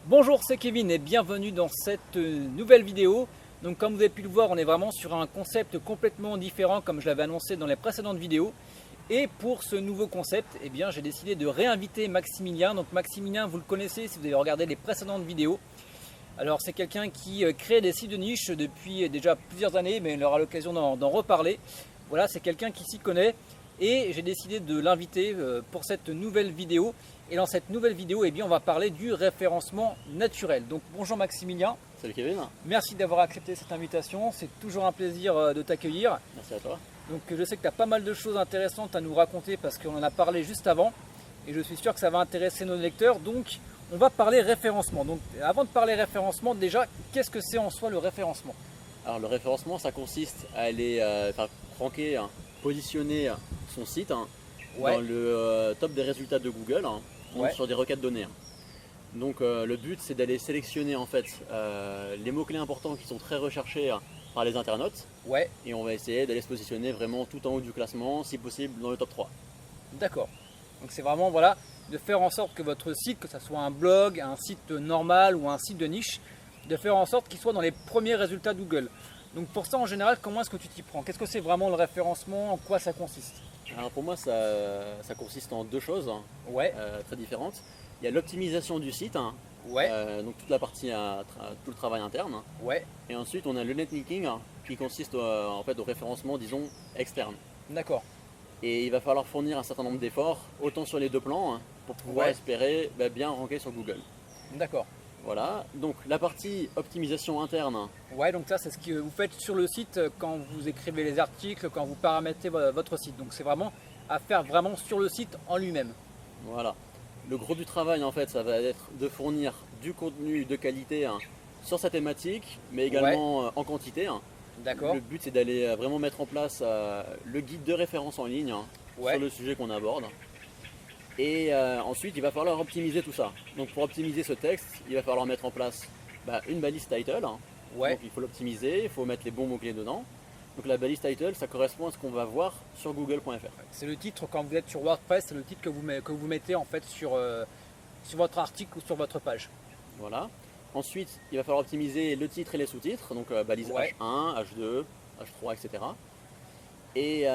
Bonjour, c'est Kevin et bienvenue dans cette nouvelle vidéo. Donc comme vous avez pu le voir, on est vraiment sur un concept complètement différent comme je l'avais annoncé dans les précédentes vidéos. Et pour ce nouveau concept, eh bien, j'ai décidé de réinviter Maximilien. Donc Maximilien, vous le connaissez si vous avez regardé les précédentes vidéos. Alors c'est quelqu'un qui crée des sites de niche depuis déjà plusieurs années, mais il aura l'occasion d'en reparler. Voilà, c'est quelqu'un qui s'y connaît et j'ai décidé de l'inviter pour cette nouvelle vidéo. Et dans cette nouvelle vidéo, eh bien, on va parler du référencement naturel. Donc bonjour Maximilien. Salut Kevin. Merci d'avoir accepté cette invitation. C'est toujours un plaisir de t'accueillir. Merci à toi. Donc je sais que tu as pas mal de choses intéressantes à nous raconter parce qu'on en a parlé juste avant. Et je suis sûr que ça va intéresser nos lecteurs. Donc on va parler référencement. Donc avant de parler référencement, déjà, qu'est-ce que c'est en soi le référencement? Alors le référencement, ça consiste à aller ranker, positionner son site dans le top des résultats de Google donc sur des requêtes données. Donc le but, c'est d'aller sélectionner en fait les mots-clés importants qui sont très recherchés par les internautes. Et on va essayer d'aller se positionner vraiment tout en haut du classement, si possible dans le top 3. D'accord. Donc c'est vraiment voilà, de faire en sorte que votre site, que ce soit un blog, un site normal ou un site de niche, de faire en sorte qu'il soit dans les premiers résultats de Google. Donc pour ça en général, comment est-ce que tu t'y prends? Qu'est-ce que c'est vraiment le référencement? En quoi ça consiste? Alors pour moi, ça consiste en deux choses très différentes. Il y a l'optimisation du site, donc toute la partie, tout le travail interne. Et ensuite, on a le netlinking qui consiste en fait au référencement, disons, externe. D'accord. Et il va falloir fournir un certain nombre d'efforts, autant sur les deux plans, pour pouvoir espérer bien ranker sur Google. D'accord. Voilà, donc la partie optimisation interne. Donc ça c'est ce que vous faites sur le site quand vous écrivez les articles, quand vous paramétrez votre site. Donc c'est vraiment à faire vraiment sur le site en lui-même. Voilà. Le gros du travail en fait, ça va être de fournir du contenu de qualité sur sa thématique, mais également en quantité. D'accord. Le but c'est d'aller vraiment mettre en place le guide de référence en ligne sur le sujet qu'on aborde. Et ensuite, il va falloir optimiser tout ça. Donc pour optimiser ce texte, il va falloir mettre en place une balise title. Donc il faut l'optimiser, il faut mettre les bons mots-clés dedans. Donc la balise title, ça correspond à ce qu'on va voir sur google.fr. C'est le titre quand vous êtes sur WordPress, c'est le titre que vous mettez en fait sur votre article ou sur votre page. Voilà. Ensuite, il va falloir optimiser le titre et les sous-titres. Donc balise H1, H2, H3, etc. Et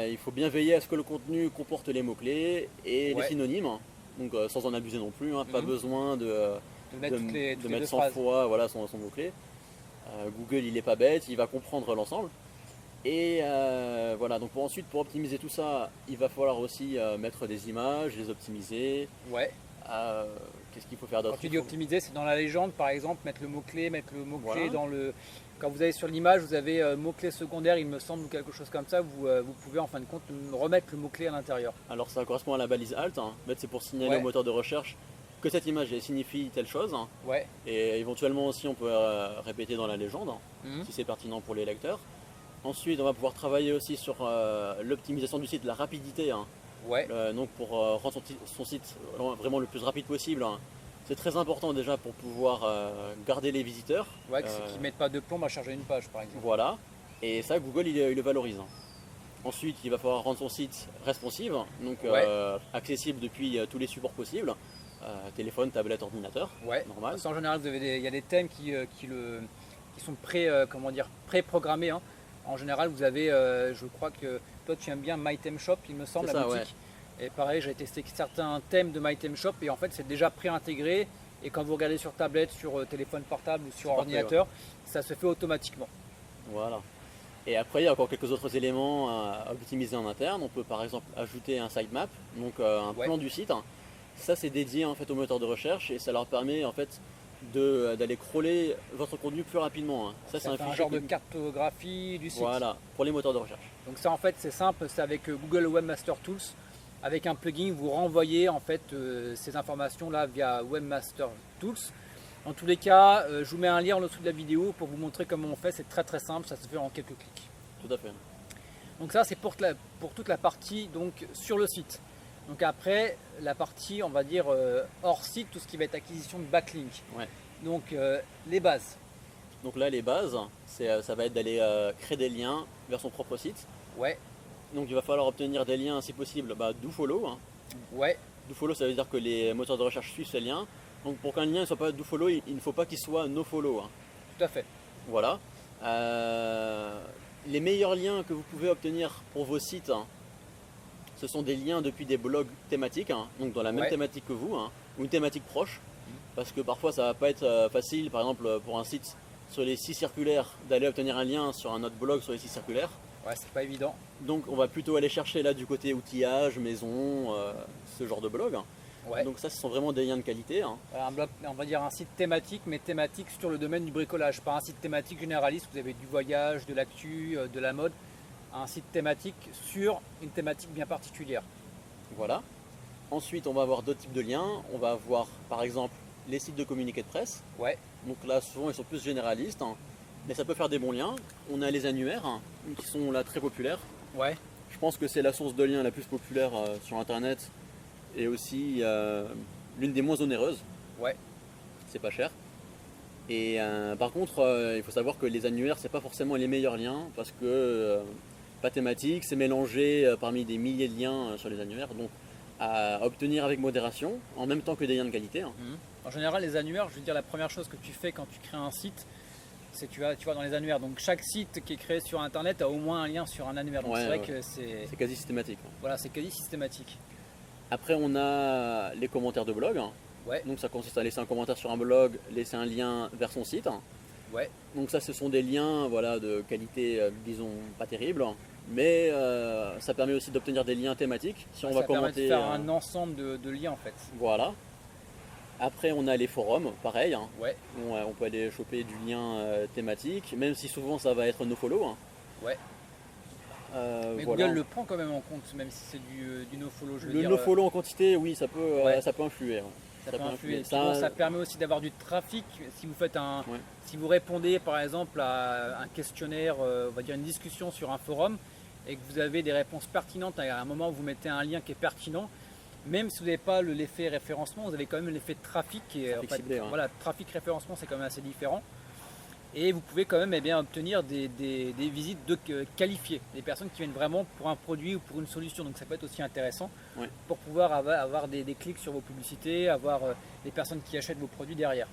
il faut bien veiller à ce que le contenu comporte les mots-clés et les synonymes, donc sans en abuser non plus, pas besoin de mettre 100 fois son mot-clé. Google il n'est pas bête, il va comprendre l'ensemble. Et voilà, donc pour optimiser tout ça, il va falloir aussi mettre des images, les optimiser. Qu'est-ce qu'il faut faire d'autre? Quand tu dis optimiser, c'est dans la légende par exemple, mettre le mot-clé dans le... Quand vous allez sur l'image, vous avez mot-clé secondaire, il me semble, ou quelque chose comme ça, vous pouvez en fin de compte remettre le mot-clé à l'intérieur. Alors ça correspond à la balise alt, en fait, c'est pour signaler au moteur de recherche que cette image signifie telle chose. Et éventuellement aussi on peut répéter dans la légende, si c'est pertinent pour les lecteurs. Ensuite on va pouvoir travailler aussi sur l'optimisation du site, la rapidité. Donc pour rendre son site vraiment le plus rapide possible. C'est très important déjà pour pouvoir garder les visiteurs. Qui ne mettent pas de plomb à charger une page par exemple. Voilà, et ça Google il le valorise. Ensuite il va falloir rendre son site responsive, donc accessible depuis tous les supports possibles. Téléphone, tablette, ordinateur, normal. En général il y a des thèmes qui sont pré-programmés. En général vous avez, je crois que toi tu aimes bien MyThemeShop il me semble, la boutique. Et pareil, j'ai testé certains thèmes de MyThemeShop et en fait c'est déjà pré-intégré et quand vous regardez sur tablette, sur téléphone portable ou sur ordinateur, ça se fait automatiquement. Voilà. Et après il y a encore quelques autres éléments à optimiser en interne. On peut par exemple ajouter un sitemap, donc un plan du site. Ça c'est dédié en fait au moteur de recherche et ça leur permet en fait d'aller crawler votre contenu plus rapidement. Ça c'est un genre de cartographie du site. Voilà, pour les moteurs de recherche. Donc ça en fait c'est simple, c'est avec Google Webmaster Tools. Avec un plugin, vous renvoyez en fait ces informations là via Webmaster Tools. En tous les cas, je vous mets un lien en dessous de la vidéo pour vous montrer comment on fait. C'est très très simple, ça se fait en quelques clics. Tout à fait. Donc ça c'est pour toute la partie donc sur le site. Donc après la partie on va dire hors site, tout ce qui va être acquisition de backlink. Donc les bases. Donc là les bases, ça va être d'aller créer des liens vers son propre site. Donc il va falloir obtenir des liens si possible dofollow. Ouais. DoFollow, ça veut dire que les moteurs de recherche suivent ces liens. Donc pour qu'un lien ne soit pas dofollow, il ne faut pas qu'il soit nofollow. Hein. Tout à fait. Voilà. Les meilleurs liens que vous pouvez obtenir pour vos sites, hein, ce sont des liens depuis des blogs thématiques, hein, donc dans la même thématique que vous, hein, ou une thématique proche. Parce que parfois ça va pas être facile, par exemple pour un site sur les 6 circulaires, d'aller obtenir un lien sur un autre blog sur les 6 circulaires. Ouais, c'est pas évident. Donc on va plutôt aller chercher là du côté outillage, maison, ce genre de blog. Ouais. Donc ça, ce sont vraiment des liens de qualité. Hein. Un blog, on va dire un site thématique, mais thématique sur le domaine du bricolage. Pas un site thématique généraliste, vous avez du voyage, de l'actu, de la mode. Un site thématique sur une thématique bien particulière. Voilà. Ensuite, on va avoir d'autres types de liens. On va avoir par exemple les sites de communiqués de presse. Ouais. Donc là, souvent, ils sont plus généralistes, hein, mais ça peut faire des bons liens. On a les annuaires, hein, qui sont là très populaires. Ouais. Je pense que c'est la source de liens la plus populaire sur Internet et aussi l'une des moins onéreuses. Ouais. C'est pas cher. Et par contre, il faut savoir que les annuaires, c'est pas forcément les meilleurs liens parce que pas thématique, c'est mélangé parmi des milliers de liens sur les annuaires. Donc à obtenir avec modération, en même temps que des liens de qualité. Hein. En général, les annuaires, je veux dire, la première chose que tu fais quand tu crées un site, c'est tu vas dans les annuaires. Donc chaque site qui est créé sur Internet a au moins un lien sur un annuaire. Donc c'est vrai que c'est quasi systématique. Hein. Voilà, c'est quasi systématique. Après, on a les commentaires de blog. Hein. Ouais. Donc ça consiste à laisser un commentaire sur un blog, laisser un lien vers son site. Hein. Ouais. Donc ça, ce sont des liens voilà, de qualité, disons, pas terrible. Mais ça permet aussi d'obtenir des liens thématiques. Si on va commenter, permet de faire un ensemble de liens en fait. Voilà. Après, on a les forums, pareil. Hein. Ouais. On peut aller choper du lien thématique, même si souvent ça va être nofollow. Hein. Ouais. Mais voilà. Google le prend quand même en compte, même si c'est du nofollow. Le nofollow en quantité, oui, ça peut influer. Ouais. Ça peut influer. Ça permet aussi d'avoir du trafic. Si vous faites si vous répondez par exemple à un questionnaire, on va dire une discussion sur un forum, et que vous avez des réponses pertinentes, à un moment où vous mettez un lien qui est pertinent, même si vous n'avez pas l'effet référencement, vous avez quand même l'effet trafic. Ciblé, ouais. Voilà, trafic référencement, c'est quand même assez différent. Et vous pouvez quand même obtenir des visites qualifiées, des personnes qui viennent vraiment pour un produit ou pour une solution. Donc ça peut être aussi intéressant pour pouvoir avoir des clics sur vos publicités, avoir des personnes qui achètent vos produits derrière.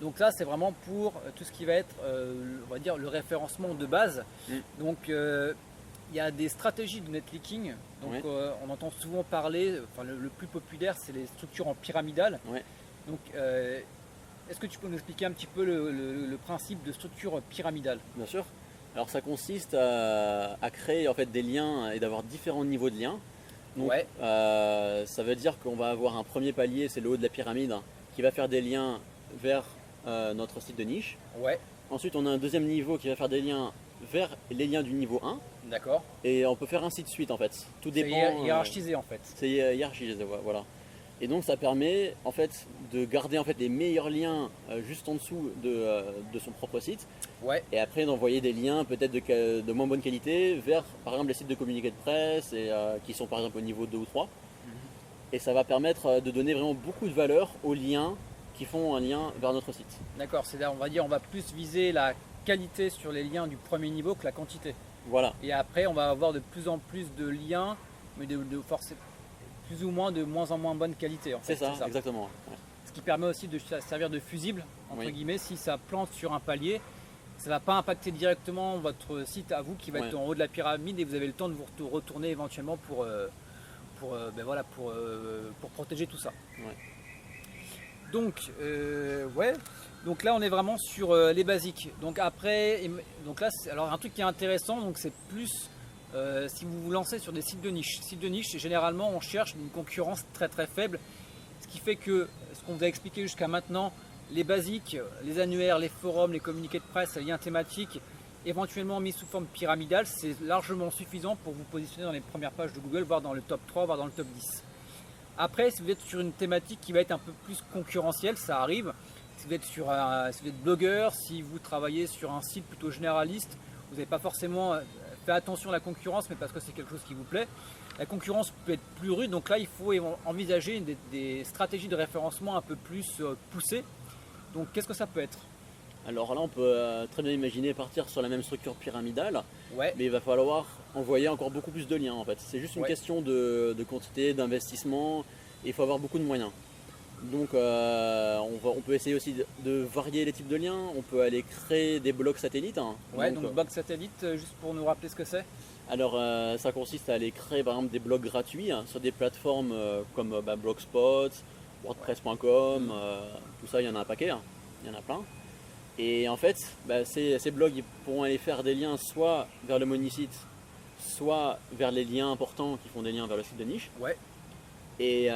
Donc là, c'est vraiment pour tout ce qui va être, on va dire, le référencement de base. Donc il y a des stratégies de netlinking. Donc on entend souvent parler, le plus populaire, c'est les structures en pyramidale. Donc est-ce que tu peux nous expliquer un petit peu le principe de structure pyramidale? Bien sûr. Alors ça consiste à créer en fait des liens et d'avoir différents niveaux de liens. Donc, ça veut dire qu'on va avoir un premier palier, c'est le haut de la pyramide, hein, qui va faire des liens vers notre site de niche. Ensuite, on a un deuxième niveau qui va faire des liens vers les liens du niveau 1. D'accord. Et on peut faire ainsi de suite en fait. Tout dépend. C'est hiérarchisé en fait. C'est hiérarchisé, voilà. Et donc ça permet en fait de garder en fait les meilleurs liens juste en dessous de son propre site. Et après d'envoyer des liens peut-être de moins bonne qualité vers par exemple les sites de communiqués de presse et qui sont par exemple au niveau 2 ou 3. Et ça va permettre de donner vraiment beaucoup de valeur aux liens qui font un lien vers notre site. D'accord, c'est là on va plus viser la qualité sur les liens du premier niveau que la quantité. Voilà. Et après on va avoir de plus en plus de liens, mais de force plus ou moins de moins en moins bonne qualité. En fait. C'est ça, exactement. Ce qui permet aussi de servir de fusible, entre guillemets, si ça plante sur un palier, ça ne va pas impacter directement votre site à vous qui va être en haut de la pyramide et vous avez le temps de vous retourner éventuellement pour protéger tout ça. Donc, donc là on est vraiment sur les basiques. Donc après, alors un truc qui est intéressant, donc c'est plus si vous vous lancez sur des sites de niche. Sites de niche, généralement on cherche une concurrence très très faible, ce qui fait que ce qu'on vous a expliqué jusqu'à maintenant, les basiques, les annuaires, les forums, les communiqués de presse, les liens thématiques, éventuellement mis sous forme pyramidale, c'est largement suffisant pour vous positionner dans les premières pages de Google, voire dans le top 3, voire dans le top 10. Après, si vous êtes sur une thématique qui va être un peu plus concurrentielle, ça arrive. Si vous êtes si vous êtes blogueur, si vous travaillez sur un site plutôt généraliste, vous n'avez pas forcément fait attention à la concurrence, mais parce que c'est quelque chose qui vous plaît. La concurrence peut être plus rude, donc là il faut envisager des stratégies de référencement un peu plus poussées. Donc qu'est-ce que ça peut être? Alors là on peut très bien imaginer partir sur la même structure pyramidale, mais il va falloir envoyer encore beaucoup plus de liens en fait. C'est juste une question de quantité, d'investissement, et il faut avoir beaucoup de moyens. Donc on peut essayer aussi de varier les types de liens, on peut aller créer des blocs satellites. Hein. Ouais, donc blocs satellites, juste pour nous rappeler ce que c'est. Alors ça consiste à aller créer par exemple des blogs gratuits hein, sur des plateformes comme Blogspot, WordPress.com, tout ça il y en a un paquet, hein. Il y en a plein. Et en fait, ces blogs ils pourront aller faire des liens soit vers le monisite, soit vers les liens importants qui font des liens vers le site de niche. Ouais. Et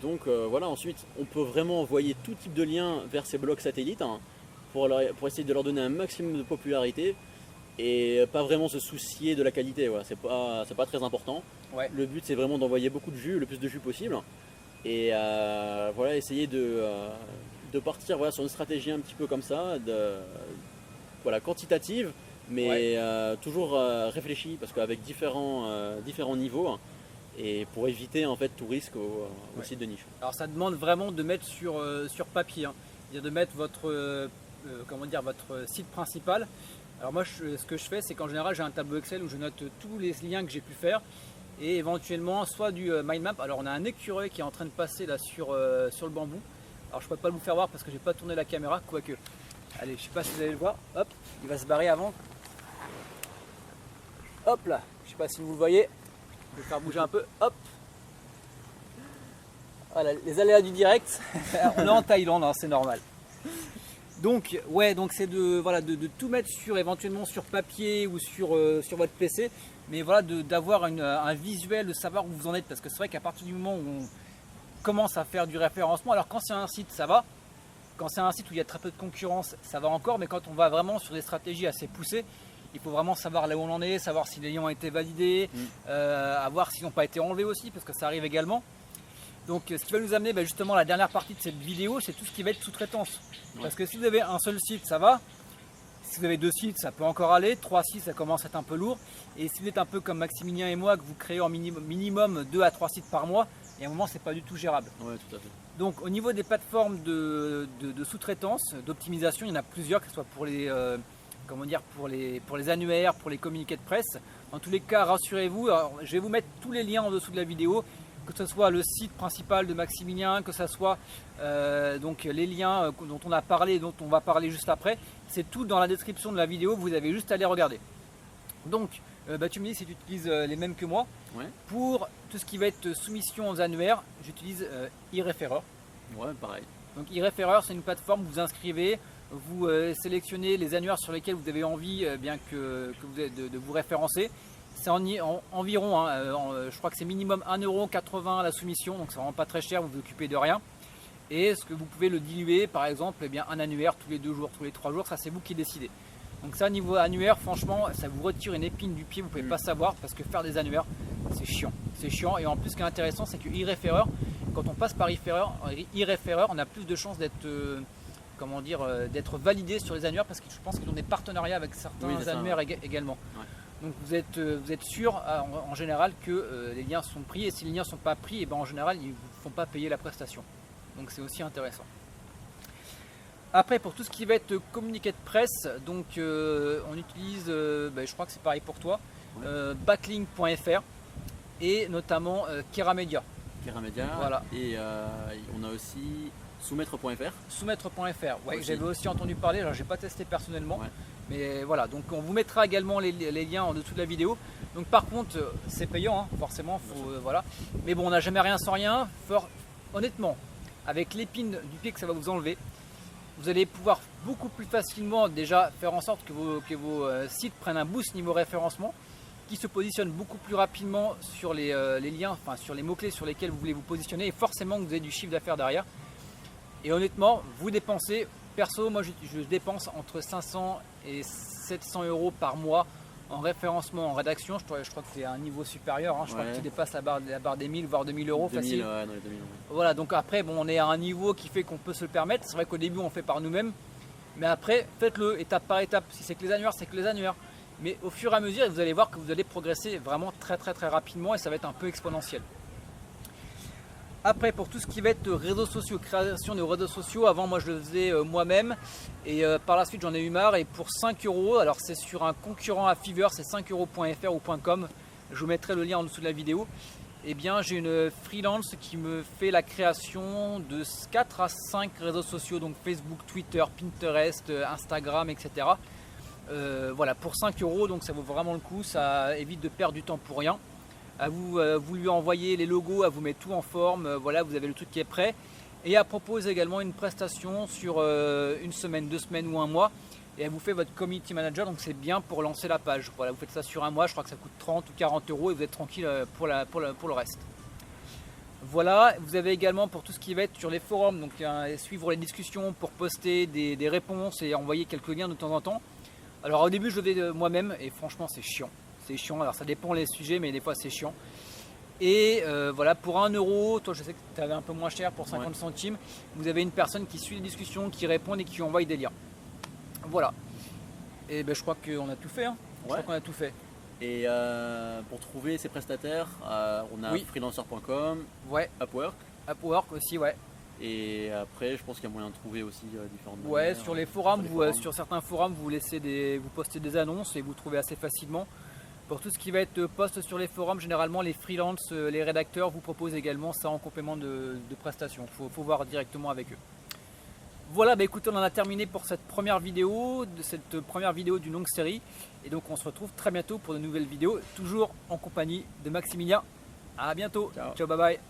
donc voilà, ensuite on peut vraiment envoyer tout type de liens vers ces blogs satellites hein, pour essayer de leur donner un maximum de popularité et pas vraiment se soucier de la qualité, voilà. C'est pas très important. Ouais. Le but c'est vraiment d'envoyer beaucoup de jus, le plus de jus possible et voilà, essayer de partir voilà, sur une stratégie un petit peu comme ça, voilà, quantitative mais toujours réfléchie parce qu'avec différents niveaux hein, et pour éviter en fait tout risque au site de niche. Alors ça demande vraiment de mettre sur papier, hein. C'est-à-dire de mettre votre site principal. Alors moi ce que je fais c'est qu'en général j'ai un tableau Excel où je note tous les liens que j'ai pu faire et éventuellement soit du mind map. Alors on a un écureuil qui est en train de passer là sur le bambou. Alors je ne peux pas vous faire voir parce que j'ai pas tourné la caméra, quoique. Allez, je sais pas si vous allez le voir. Hop, il va se barrer avant. Hop là, je sais pas si vous le voyez. Je vais faire bouger un peu, hop. Voilà, les aléas du direct. On est en Thaïlande, hein, c'est normal. Donc, ouais, donc c'est de tout mettre éventuellement sur papier ou sur votre PC, mais voilà, d'avoir un visuel, de savoir où vous en êtes, parce que c'est vrai qu'à partir du moment où on commence à faire du référencement, alors quand c'est un site, ça va. Quand c'est un site où il y a très peu de concurrence, ça va encore, mais quand on va vraiment sur des stratégies assez poussées, il faut vraiment savoir là où on en est, savoir si les liens ont été validés, à voir s'ils n'ont pas été enlevés aussi, parce que ça arrive également. Donc ce qui va nous amener justement à la dernière partie de cette vidéo, c'est tout ce qui va être sous-traitance. Ouais. Parce que si vous avez un seul site, ça va. Si vous avez 2 sites, ça peut encore aller. 3 sites, ça commence à être un peu lourd. Et si vous êtes un peu comme Maximilien et moi, que vous créez en minimum 2 à 3 sites par mois, et à un moment, c'est pas du tout gérable. Ouais, tout à fait. Donc au niveau des plateformes de sous-traitance, d'optimisation, il y en a plusieurs, que ce soit pour les annuaires, pour les communiqués de presse. En tous les cas, rassurez-vous, je vais vous mettre tous les liens en dessous de la vidéo, que ce soit le site principal de Maximilien, que ce soit donc les liens dont on a parlé et dont on va parler juste après. C'est tout dans la description de la vidéo, vous avez juste à les regarder. Donc tu me dis si tu utilises les mêmes que moi. Ouais. Pour tout ce qui va être soumission aux annuaires, j'utilise eReferrer. Ouais, pareil. Donc eReferrer, c'est une plateforme où vous inscrivez, vous sélectionnez les annuaires sur lesquels vous avez envie de vous référencer. C'est environ, hein, je crois que c'est minimum 1,80 € la soumission, donc c'est vraiment pas très cher, vous vous occupez de rien. Et ce que vous pouvez le diluer, par exemple, un annuaire tous les 2 jours, tous les 3 jours, ça c'est vous qui décidez. Donc ça, niveau annuaire, franchement, ça vous retire une épine du pied, vous ne pouvez pas savoir, parce que faire des annuaires, c'est chiant. C'est chiant, et en plus ce qui est intéressant, c'est que eReferrer, quand on passe par eReferrer, on a plus de chances d'être d'être validé sur les annuaires, parce que je pense qu'ils ont des partenariats avec certains annuaires également. Ouais. Donc vous êtes sûr en général que les liens sont pris, et si les liens ne sont pas pris, et en général ils ne vous font pas payer la prestation. Donc c'est aussi intéressant. Après, pour tout ce qui va être communiqué de presse, donc on utilise, je crois que c'est pareil pour toi, backlink.fr et notamment Keramedia. Keramedia, voilà. Et on a aussi soumettre.fr. Soumettre.fr, ouais, j'avais aussi entendu parler, alors j'ai pas testé personnellement. Ouais. Mais voilà, donc on vous mettra également les liens en dessous de la vidéo. Donc par contre, c'est payant, hein, forcément, voilà. Mais bon, on n'a jamais rien sans rien. Honnêtement, avec l'épine du pied que ça va vous enlever, vous allez pouvoir beaucoup plus facilement déjà faire en sorte que vos sites prennent un boost niveau référencement, qui se positionnent beaucoup plus rapidement sur les liens, enfin sur les mots-clés sur lesquels vous voulez vous positionner, et forcément que vous avez du chiffre d'affaires derrière. Et honnêtement, vous dépensez, perso, moi je dépense entre 500 et 700 € par mois en référencement, en rédaction. Je crois que c'est un niveau supérieur, hein. Je crois que tu dépasses la barre des 1000 voire 2000 € facile. Ouais, dans les 2000, ouais. Voilà, donc après on est à un niveau qui fait qu'on peut se le permettre. C'est vrai qu'au début on fait par nous-mêmes, mais après faites-le étape par étape. Si c'est que les annuaires, c'est que les annuaires. Mais au fur et à mesure, vous allez voir que vous allez progresser vraiment très rapidement, et ça va être un peu exponentiel. Après, pour tout ce qui va être réseaux sociaux, création de réseaux sociaux, avant moi je le faisais moi-même, et par la suite j'en ai eu marre, et pour 5 €, alors c'est sur un concurrent à Fiverr, c'est 5 €.fr ou .com, je vous mettrai le lien en dessous de la vidéo. eh bien j'ai une freelance qui me fait la création de 4 à 5 réseaux sociaux, donc Facebook, Twitter, Pinterest, Instagram, etc. Voilà, pour 5 €, donc ça vaut vraiment le coup, ça évite de perdre du temps pour rien. Vous lui envoyez les logos, elle vous met tout en forme, voilà, vous avez le truc qui est prêt. Et elle propose également une prestation sur une semaine, 2 semaines ou un mois. Et elle vous fait votre community manager, donc c'est bien pour lancer la page. Voilà, vous faites ça sur un mois, je crois que ça coûte 30 ou 40 € et vous êtes tranquille pour le reste. Voilà, vous avez également pour tout ce qui va être sur les forums, donc suivre les discussions pour poster des réponses et envoyer quelques liens de temps en temps. Alors au début je le fais moi-même et franchement c'est chiant. C'est chiant, alors ça dépend les sujets mais des fois c'est chiant. Et voilà, pour 1 €, toi je sais que tu avais un peu moins cher pour 50 centimes, vous avez une personne qui suit les discussions, qui répond et qui envoie des liens. Voilà. Et ben je crois qu'on a tout fait. Hein. Je crois qu'on a tout fait. Et pour trouver ces prestataires, on a freelancer.com, Upwork. Upwork aussi, ouais. Et après, je pense qu'il y a moyen de trouver aussi différentes manières. Ouais, sur les forums, sur certains forums, vous postez des annonces et vous trouvez assez facilement. Pour tout ce qui va être post sur les forums, généralement les freelances, les rédacteurs vous proposent également ça en complément de prestations. Faut voir directement avec eux. Voilà, bah écoutez, on en a terminé pour cette première vidéo d'une longue série. Et donc on se retrouve très bientôt pour de nouvelles vidéos, toujours en compagnie de Maximilien. À bientôt. Ciao, bye bye.